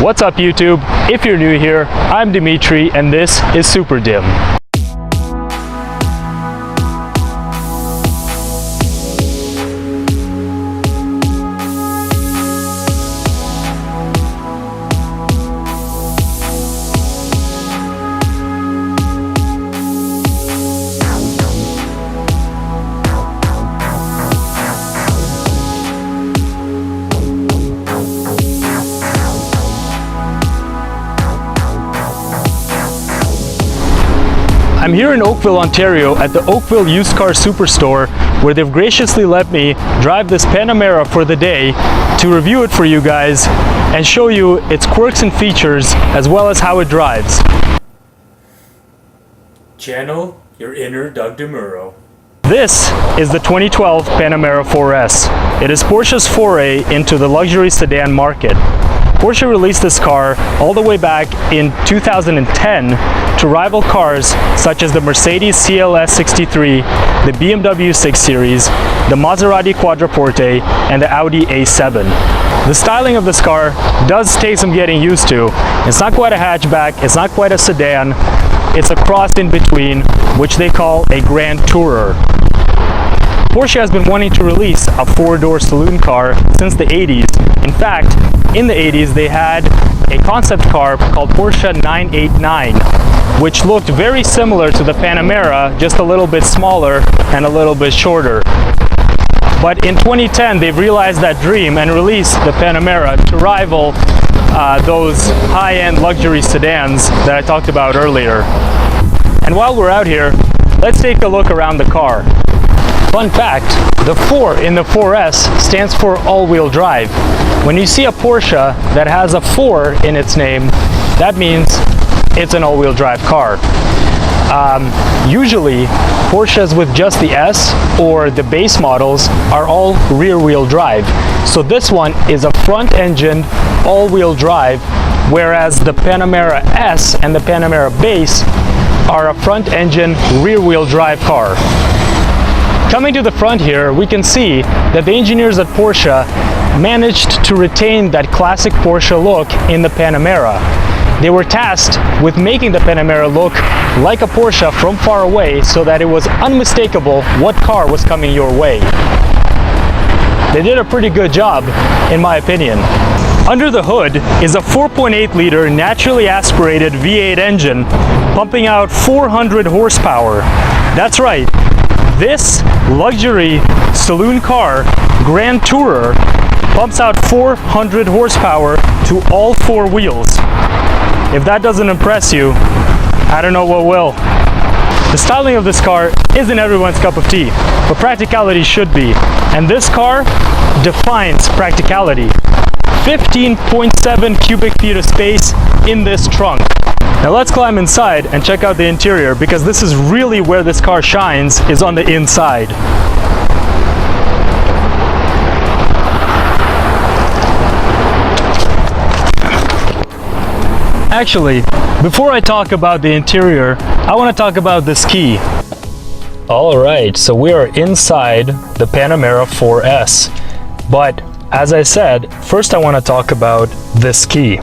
What's up YouTube? If you're new here, I'm Dimitri and this is SUPERDIM. I'm here in Oakville, Ontario at the Oakville Used Car Superstore, where they've graciously let me drive this Panamera for the day to review it for you guys and show you its quirks and features as well as how it drives. Channel your inner Doug DeMuro. This is the 2012 Panamera 4S. It is Porsche's foray into the luxury sedan market. Porsche released this car all the way back in 2010 to rival cars such as the Mercedes CLS 63, the BMW 6 Series, the Maserati Quattroporte, and the Audi A7. The styling of this car does take some getting used to. It's not quite a hatchback, it's not quite a sedan, it's a cross in between, which they call a Grand Tourer. Porsche has been wanting to release a four-door saloon car since the 80s. In fact, in the 80s they had a concept car called Porsche 989, which looked very similar to the Panamera, just a little bit smaller and a little bit shorter. But in 2010 they've realized that dream and released the Panamera to rival those high-end luxury sedans that I talked about earlier. And while we're out here, let's take a look around the car. Fun fact, the 4 in the 4S stands for all-wheel drive. When you see a Porsche that has a 4 in its name, that means it's an all-wheel drive car. Usually, Porsches with just the S or the base models are all rear-wheel drive. So this one is a front-engine all-wheel drive, whereas the Panamera S and the Panamera base are a front-engine rear-wheel drive car. Coming to the front here, we can see that the engineers at Porsche managed to retain that classic Porsche look in the Panamera. They were tasked with making the Panamera look like a Porsche from far away so that it was unmistakable what car was coming your way. They did a pretty good job, in my opinion. Under the hood is a 4.8-liter naturally aspirated V8 engine pumping out 400 horsepower. That's right. This luxury saloon car, Grand Tourer, pumps out 400 horsepower to all four wheels. If that doesn't impress you, I don't know what will. The styling of this car isn't everyone's cup of tea, but practicality should be. And this car defines practicality. 15.7 cubic feet of space in this trunk. Now let's climb inside and check out the interior, because this is really where this car shines, is on the inside. Actually, before I talk about the interior, I want to talk about this key. Alright, so we are inside the Panamera 4S. But as I said, first I want to talk about this key.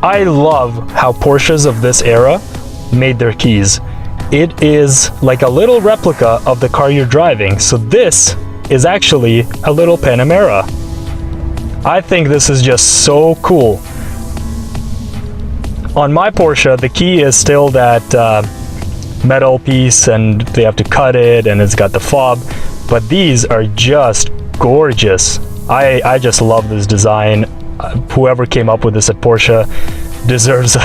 I love how Porsches of this era made their keys. It is like a little replica of the car you're driving. So this is actually a little Panamera. I think this is just so cool. On my Porsche, the key is still that metal piece and they have to cut it and it's got the fob, but these are just gorgeous. I just love this design. Whoever came up with this at Porsche deserves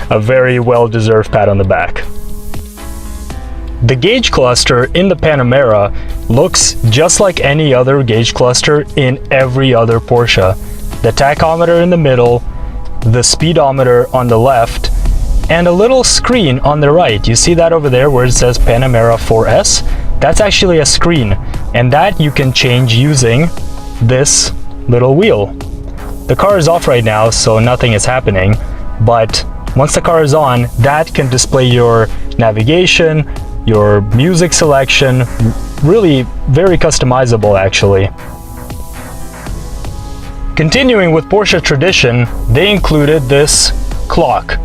a very well-deserved pat on the back. The gauge cluster in the Panamera looks just like any other gauge cluster in every other Porsche. The tachometer in the middle, the speedometer on the left, and a little screen on the right. You see that over there where it says Panamera 4S? That's actually a screen, and that you can change using this little wheel. The car is off right now, so nothing is happening, but once the car is on, that can display your navigation, your music selection, really very customizable actually. Continuing with Porsche tradition, they included this clock.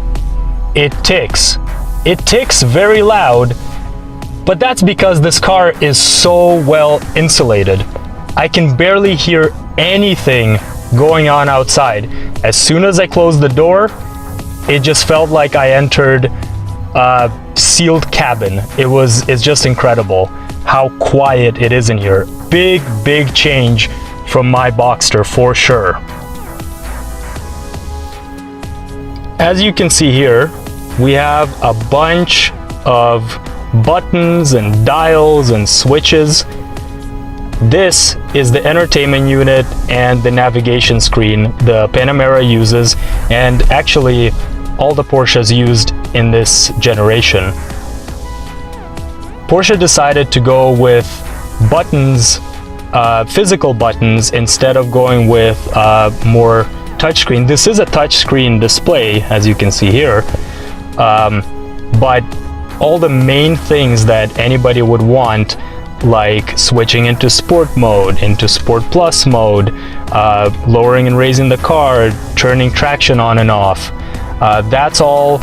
It ticks. It ticks very loud, but that's because this car is so well insulated. I can barely hear anything going on outside. As soon as I closed the door, it just felt like I entered a sealed cabin. It's just incredible how quiet it is in here. Big change from my Boxster for sure. As you can see here, we have a bunch of buttons and dials and switches. This is the entertainment unit and the navigation screen the Panamera uses, and actually all the Porsches used in this generation. Porsche decided to go with buttons, physical buttons, instead of going with more touchscreen. This is a touchscreen display, as you can see here, but all the main things that anybody would want, like switching into sport mode, into sport plus mode, lowering and raising the car, turning traction on and off, that's all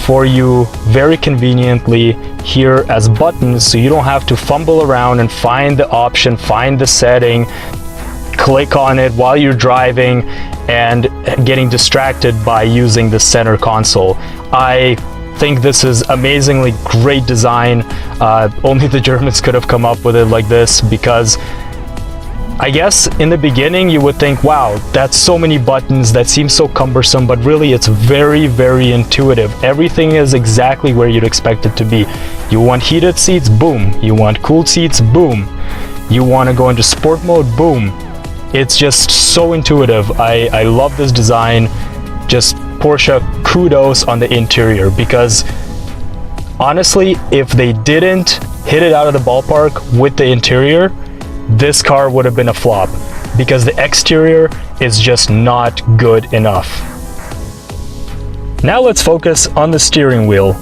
for you very conveniently here as buttons, so you don't have to fumble around and find the option, find the setting, click on it while you're driving and getting distracted by using the center console. I think this is amazingly great design. Only the Germans could have come up with it like this, because I guess in the beginning you would think, wow, that's so many buttons, that seems so cumbersome, but really it's very intuitive. Everything is exactly where you'd expect it to be. You want heated seats, boom. You want cooled seats, boom. You want to go into sport mode, boom. It's just so intuitive. I love this design. Just Porsche, kudos on the interior, because honestly, if they didn't hit it out of the ballpark with the interior, this car would have been a flop, because the exterior is just not good enough. Now let's focus on the steering wheel.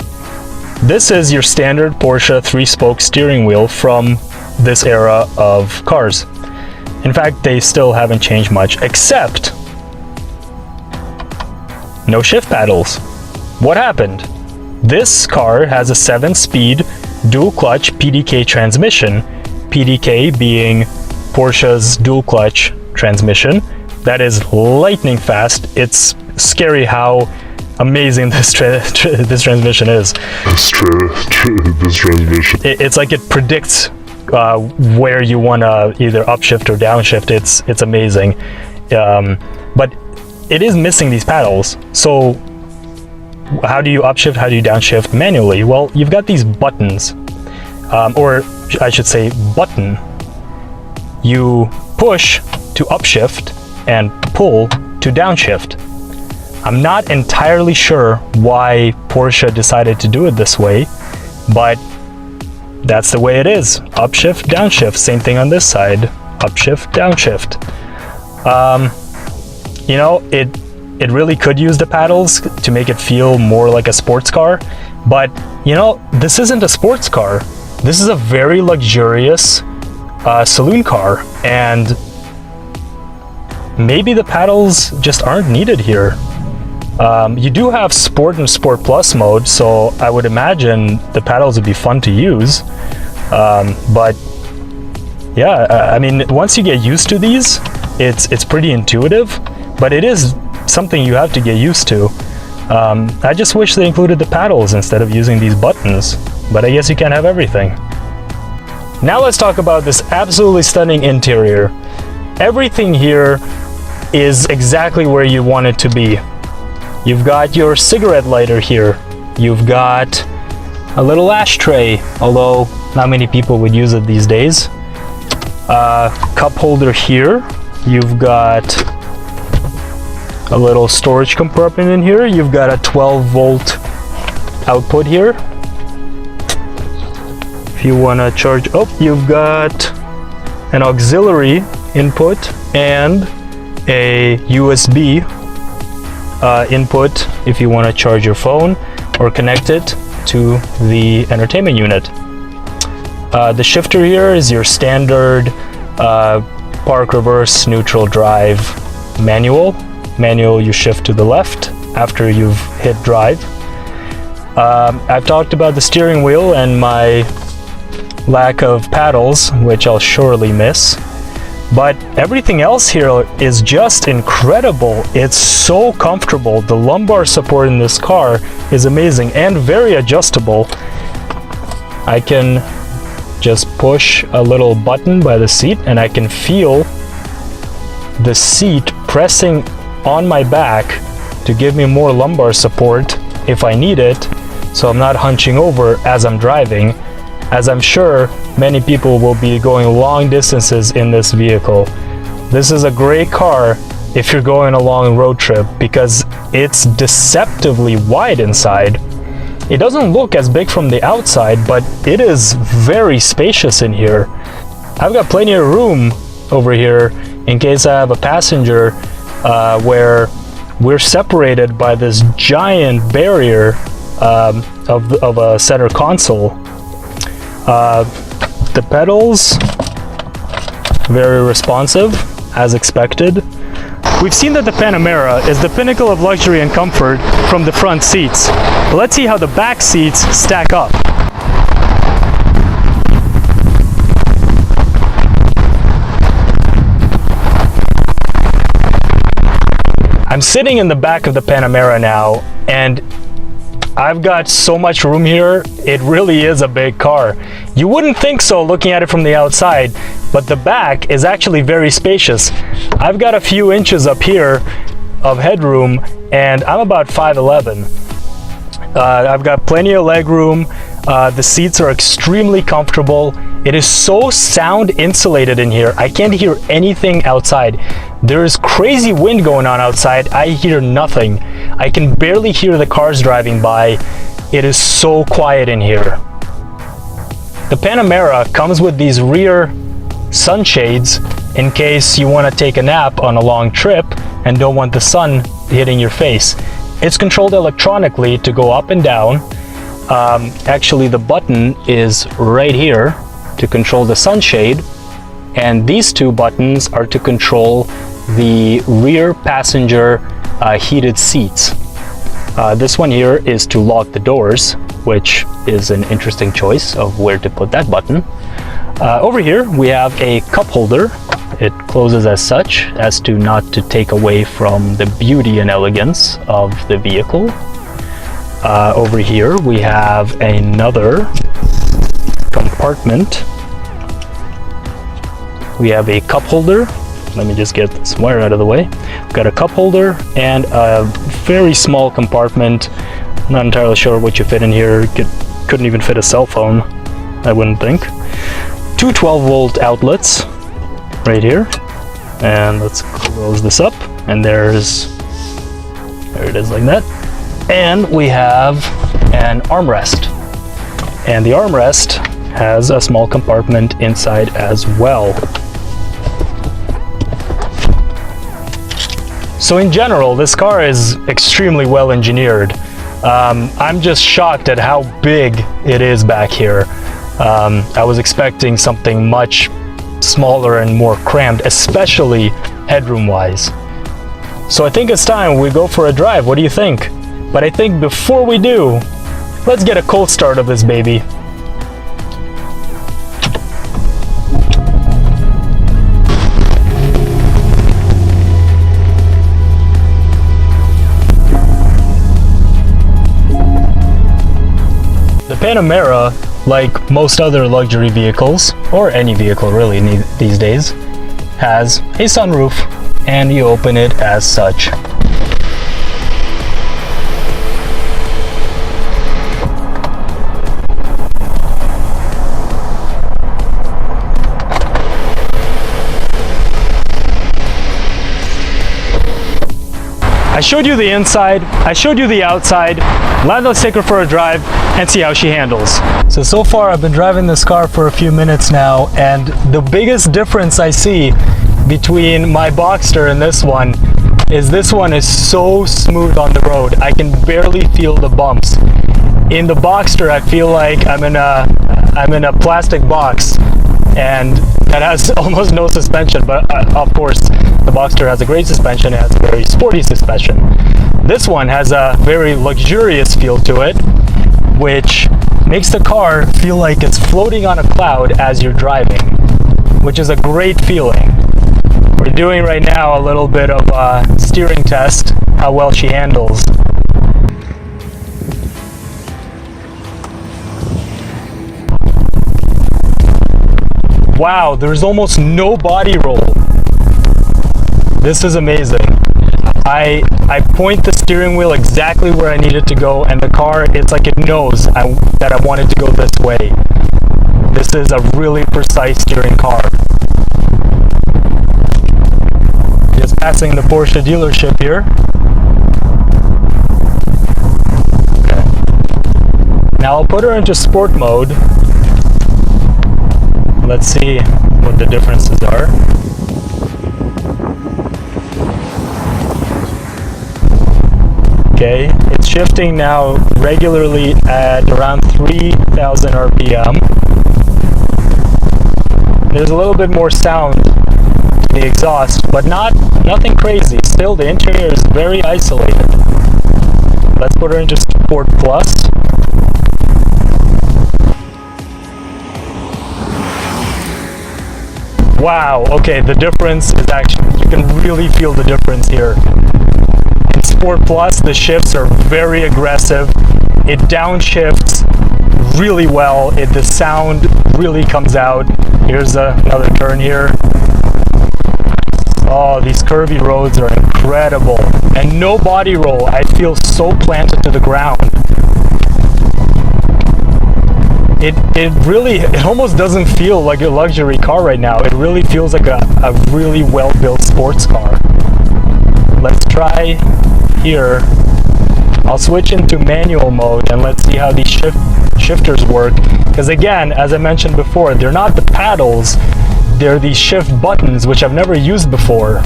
This is your standard Porsche 3-spoke steering wheel from this era of cars. In fact, they still haven't changed much, except no shift paddles. What happened? This car has a 7-speed dual clutch PDK transmission, PDK being Porsche's dual clutch transmission. That is lightning fast. It's scary how amazing this transmission is. This transmission. It's like it predicts where you want to either upshift or downshift. It's amazing. But it is missing these paddles. So how do you upshift, how do you downshift manually? Well, you've got these buttons, or I should say button. You push to upshift and pull to downshift. I'm not entirely sure why Porsche decided to do it this way, but that's the way it is. Upshift, downshift. Same thing on this side. Upshift, downshift. You know, it really could use the paddles to make it feel more like a sports car, but you know, this isn't a sports car. This is a very luxurious saloon car, and maybe the paddles just aren't needed here. You do have Sport and Sport Plus mode, so I would imagine the paddles would be fun to use. But yeah, I mean, once you get used to these, it's pretty intuitive, but it is something you have to get used to. I just wish they included the paddles instead of using these buttons, but I guess you can't have everything. Now let's talk about this absolutely stunning interior. Everything here is exactly where you want it to be. You've got your cigarette lighter here. You've got a little ashtray, although not many people would use it these days. Cup holder here. You've got a little storage compartment in here. You've got a 12-volt output here. If you want to charge up, you've got an auxiliary input and a USB input if you want to charge your phone or connect it to the entertainment unit. The shifter here is your standard park, reverse, neutral, drive manual. Manual, you shift to the left after you've hit drive. I've talked about the steering wheel and my lack of paddles, which I'll surely miss. But everything else here is just incredible. It's so comfortable. The lumbar support in this car is amazing and very adjustable. I can just push a little button by the seat and I can feel the seat pressing on my back to give me more lumbar support if I need it, so I'm not hunching over as I'm driving, as I'm sure many people will be going long distances in this vehicle. This is a great car if you're going a long road trip because it's deceptively wide inside. It doesn't look as big from the outside, but it is very spacious in here. I've got plenty of room over here in case I have a passenger where we're separated by this giant barrier of a center console. The pedals, very responsive, as expected. We've seen that the Panamera is the pinnacle of luxury and comfort from the front seats. But let's see how the back seats stack up. I'm sitting in the back of the Panamera now, and I've got so much room here. It really is a big car. You wouldn't think so looking at it from the outside, but the back is actually very spacious. I've got a few inches up here of headroom, and I'm about 5'11". I've got plenty of leg room. The seats are extremely comfortable. It is so sound insulated in here. I can't hear anything outside. There is crazy wind going on outside. I hear nothing. I can barely hear the cars driving by. It is so quiet in here. The Panamera comes with these rear sunshades in case you want to take a nap on a long trip and don't want the sun hitting your face. It's controlled electronically to go up and down. Actually, the button is right here to control the sunshade, and these two buttons are to control the rear passenger heated seats. This one here is to lock the doors, which is an interesting choice of where to put that button. Over here we have a cup holder. It closes as such as to not to take away from the beauty and elegance of the vehicle. Over here we have another compartment. We have a cup holder. Let me just get this wire out of the way. We've got a cup holder and a very small compartment. Not entirely sure what you fit in here. Couldn't even fit a cell phone, I wouldn't think. Two 12-volt outlets right here. And let's close this up. And there it is like that. And we have an armrest. And the armrest has a small compartment inside as well. So in general, this car is extremely well engineered. I'm just shocked at how big it is back here. I was expecting something much smaller and more crammed, especially headroom wise. So I think it's time we go for a drive. What do you think? But I think before we do, let's get a cold start of this baby. The Panamera, like most other luxury vehicles, or any vehicle really these days, has a sunroof, and you open it as such. I showed you the inside, I showed you the outside. Now let's take her for a drive and see how she handles. So far I've been driving this car for a few minutes now, and the biggest difference I see between my Boxster and this one is so smooth on the road. I can barely feel the bumps. In the Boxster, I feel like I'm in a plastic box and that has almost no suspension, but of course the Boxster has a great suspension. It has a very sporty suspension. This one has a very luxurious feel to it, which makes the car feel like it's floating on a cloud as you're driving, which is a great feeling. We're doing right now a little bit of a steering test, how well she handles. Wow, there's almost no body roll. This is amazing. I point the steering wheel exactly where I need it to go, and the car, it's like it knows that I want it to go this way. This is a really precise steering car. Just passing the Porsche dealership here. Okay. Now I'll put her into sport mode. Let's see what the differences are. Okay, it's shifting now regularly at around 3,000 RPM. There's a little bit more sound to the exhaust, but nothing crazy. Still, the interior is very isolated. Let's put her into Sport Plus. Wow, okay, the difference is actually, you can really feel the difference here. In Sport Plus, the shifts are very aggressive. It downshifts really well. The sound really comes out. Here's another turn here. Oh, these curvy roads are incredible. And no body roll. I feel so planted to the ground. It almost doesn't feel like a luxury car right now. It really feels like a really well-built sports car. Let's try here. I'll switch into manual mode and let's see how these shifters work. Because again, as I mentioned before, they're not the paddles, they're these shift buttons, which I've never used before.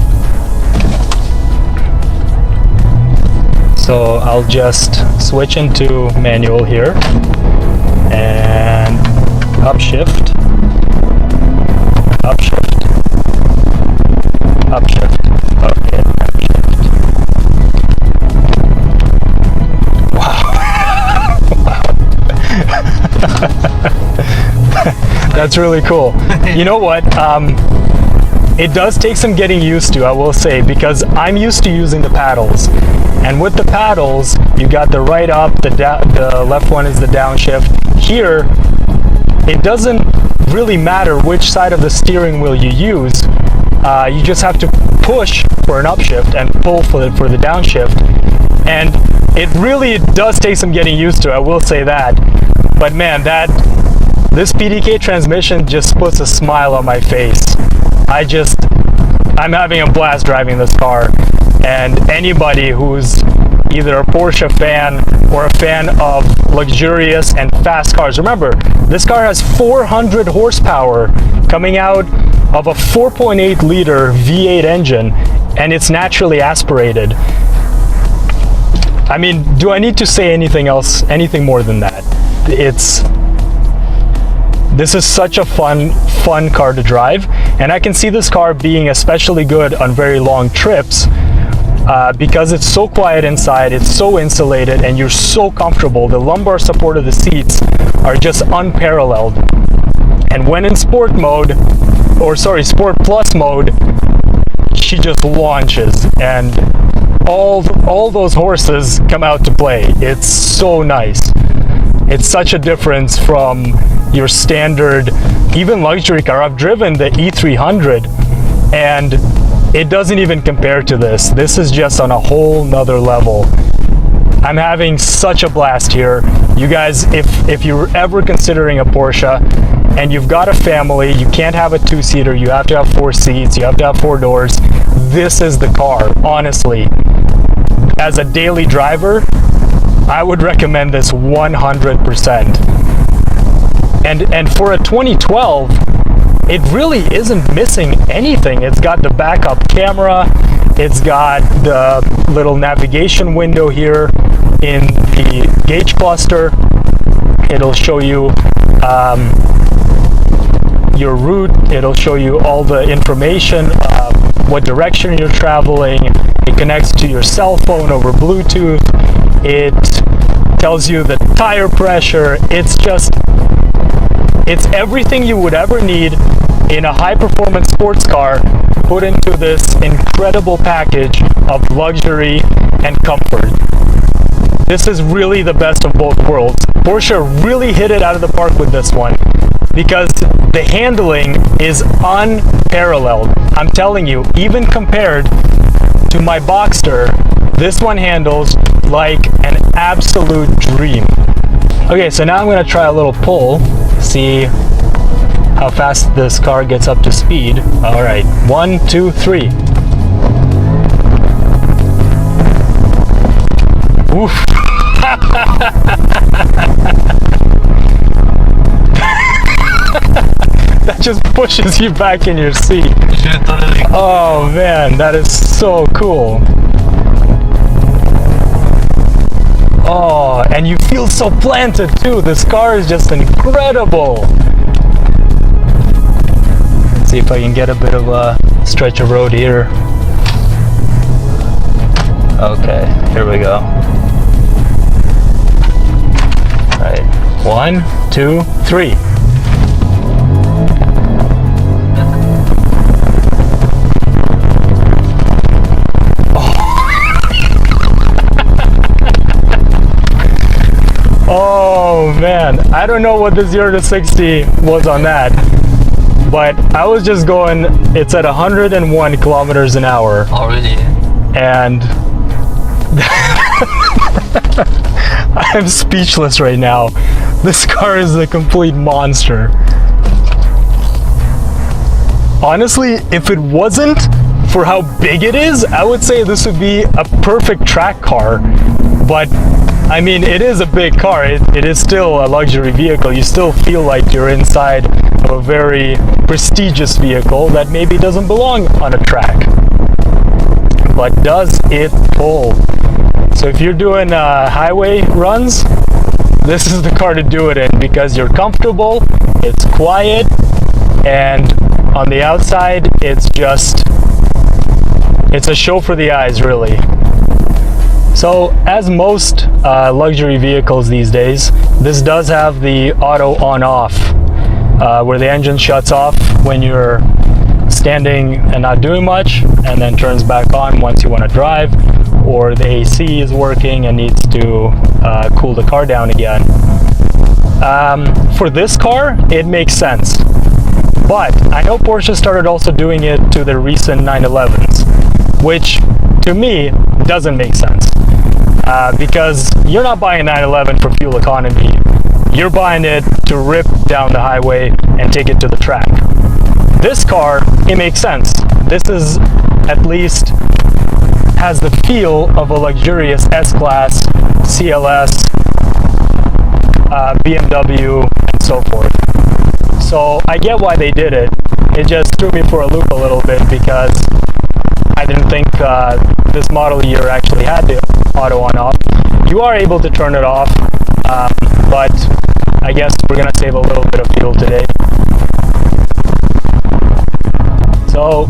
So I'll just switch into manual here. And upshift, upshift, upshift, okay, upshift. Wow. Wow. That's really cool. You know what? It does take some getting used to, I will say, because I'm used to using the paddles. And with the paddles, you got the right up, the left one is the downshift. Here, it doesn't really matter which side of the steering wheel you use. You just have to push for an upshift and pull for the downshift. And it really does take some getting used to, I will say that. But man, this PDK transmission just puts a smile on my face. I'm having a blast driving this car. And anybody who's either a Porsche fan or a fan of luxurious and fast cars. Remember, this car has 400 horsepower coming out of a 4.8 liter V8 engine, and it's naturally aspirated. I mean, do I need to say anything else, anything more than that? This is such a fun car to drive, and I can see this car being especially good on very long trips. Because it's so quiet inside, it's so insulated, and you're so comfortable. The lumbar support of the seats are just unparalleled. And when in sport mode, or sorry, Sport Plus mode, she just launches, and all those horses come out to play. It's so nice. It's such a difference from your standard, even luxury car. I've driven the E300, and it doesn't even compare to this. This is just on a whole nother level. I'm having such a blast here. You guys, if you're ever considering a Porsche and you've got a family, you can't have a two-seater, you have to have 4 seats, you have to have 4 doors, this is the car, honestly. As a daily driver, I would recommend this 100%. And for a 2012, it really isn't missing anything. It's got the backup camera, it's got the little navigation window here in the gauge cluster. It'll show you your route. It'll show you all the information, what direction you're traveling. It connects to your cell phone over Bluetooth. It tells you the tire pressure. It's everything you would ever need in a high-performance sports car put into this incredible package of luxury and comfort. This is really the best of both worlds. Porsche really hit it out of the park with this one because the handling is unparalleled. I'm telling you, even compared to my Boxster, this one handles like an absolute dream. Okay, so now I'm going to try a little pull, see how fast this car gets up to speed. All right, 1, 2, 3. Oof. That just pushes you back in your seat. Oh man, that is so cool. Oh, and you feel so planted too. This car is just incredible. Let's see if I can get a bit of a stretch of road here. Okay, here we go. All right, 1, 2, 3. Oh man, I don't know what the 0 to 60 was on that, but I was just going, it's at 101 kilometers an hour. Already? And I'm speechless right now. This car is a complete monster. Honestly, if it wasn't for how big it is, I would say this would be a perfect track car. But I mean, it is a big car. It is still a luxury vehicle. You still feel like you're inside of a very prestigious vehicle that maybe doesn't belong on a track. But does it pull? So if you're doing highway runs, this is the car to do it in because you're comfortable, it's quiet, and on the outside, it's a show for the eyes, really. So as most luxury vehicles these days, this does have the auto on-off, where the engine shuts off when you're standing and not doing much, and then turns back on once you want to drive, or the AC is working and needs to cool the car down again. For this car, it makes sense. But I know Porsche started also doing it to their recent 911s, which to me doesn't make sense. Because you're not buying a 911 for fuel economy. You're buying it to rip down the highway and take it to the track. This car, it makes sense. This is at least has the feel of a luxurious S-Class, CLS, BMW, and so forth. So I get why they did it. It just threw me for a loop a little bit because I didn't think this model year actually had the auto on off. You are able to turn it off, but I guess we're gonna save a little bit of fuel today. So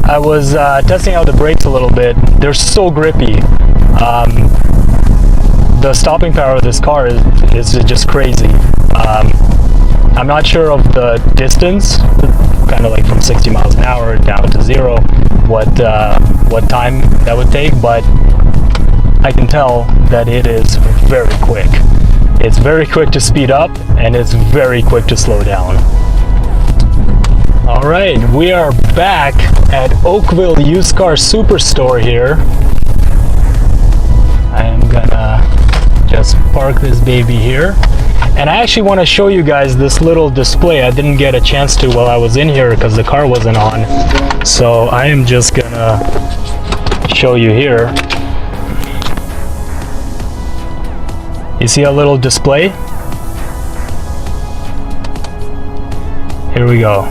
I was testing out the brakes a little bit. They're so grippy. The stopping power of this car is just crazy. I'm not sure of the distance, kind of like from 60 miles an hour down to 0, what time that would take, but I can tell that it is very quick. It's very quick to speed up, and it's very quick to slow down. All right, we are back at Oakville Used Car Superstore here. I am gonna just park this baby here. And I actually want to show you guys this little display. I didn't get a chance to while I was in here because the car wasn't on. So I am just gonna show you here. You see a little display? Here we go.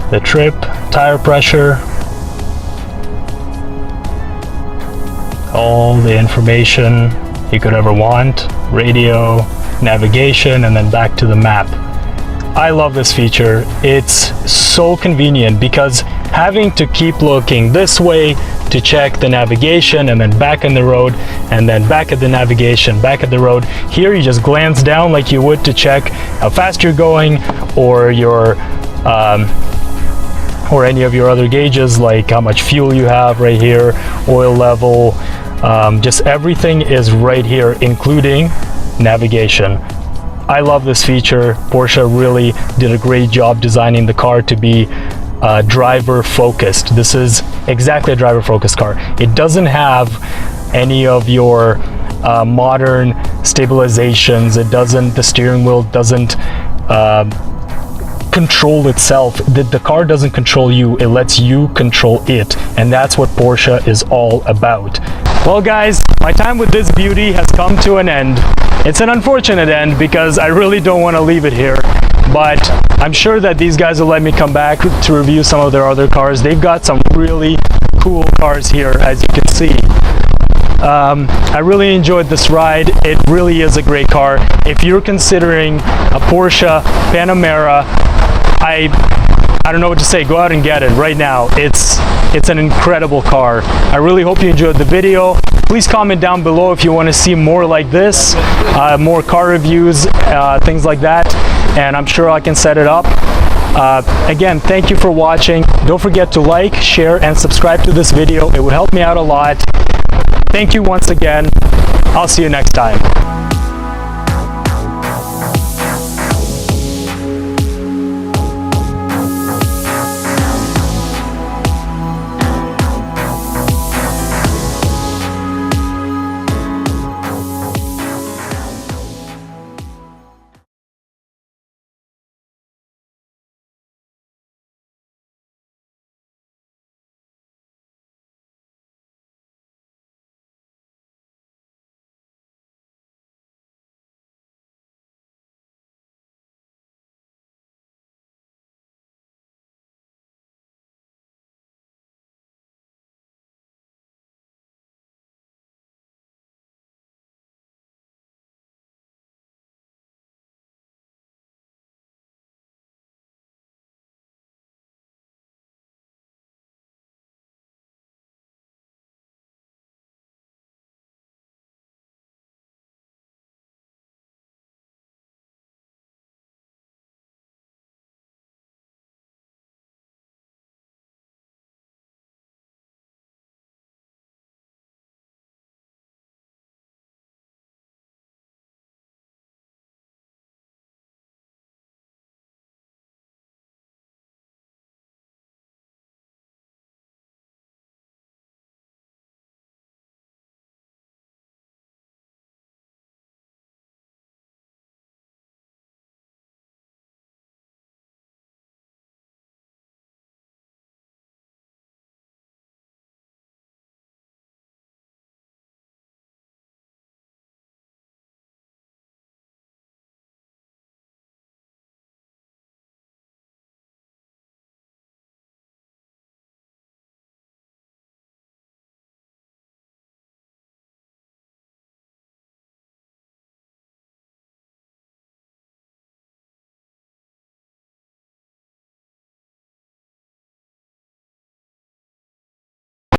The trip, tire pressure, all the information you could ever want, radio, navigation, and then back to the map. I love this feature. It's so convenient because having to keep looking this way to check the navigation and then back in the road and then back at the navigation, back at the road. Here you just glance down like you would to check how fast you're going, or your or any of your other gauges, like how much fuel you have right here, oil level, just everything is right here, including navigation. I love this feature. Porsche really did a great job designing the car to be driver focused. This is exactly a driver focused car. It doesn't have any of your modern stabilizations. The steering wheel doesn't control itself. The car doesn't control you, it lets you control it, and that's what Porsche is all about. Well guys, my time with this beauty has come to an end. It's an unfortunate end because I really don't want to leave it here, but I'm sure that these guys will let me come back to review some of their other cars. They've got some really cool cars here, as you can see. I really enjoyed this ride. It really is a great car. If you're considering a Porsche Panamera, I don't know what to say. Go out and get it right now. It's an incredible car. I really hope you enjoyed the video. Please comment down below if you want to see more like this, more car reviews, things like that, and I'm sure I can set it up. Again, thank you for watching. Don't forget to like, share, and subscribe to this video. It would help me out a lot. Thank you once again. I'll see you next time.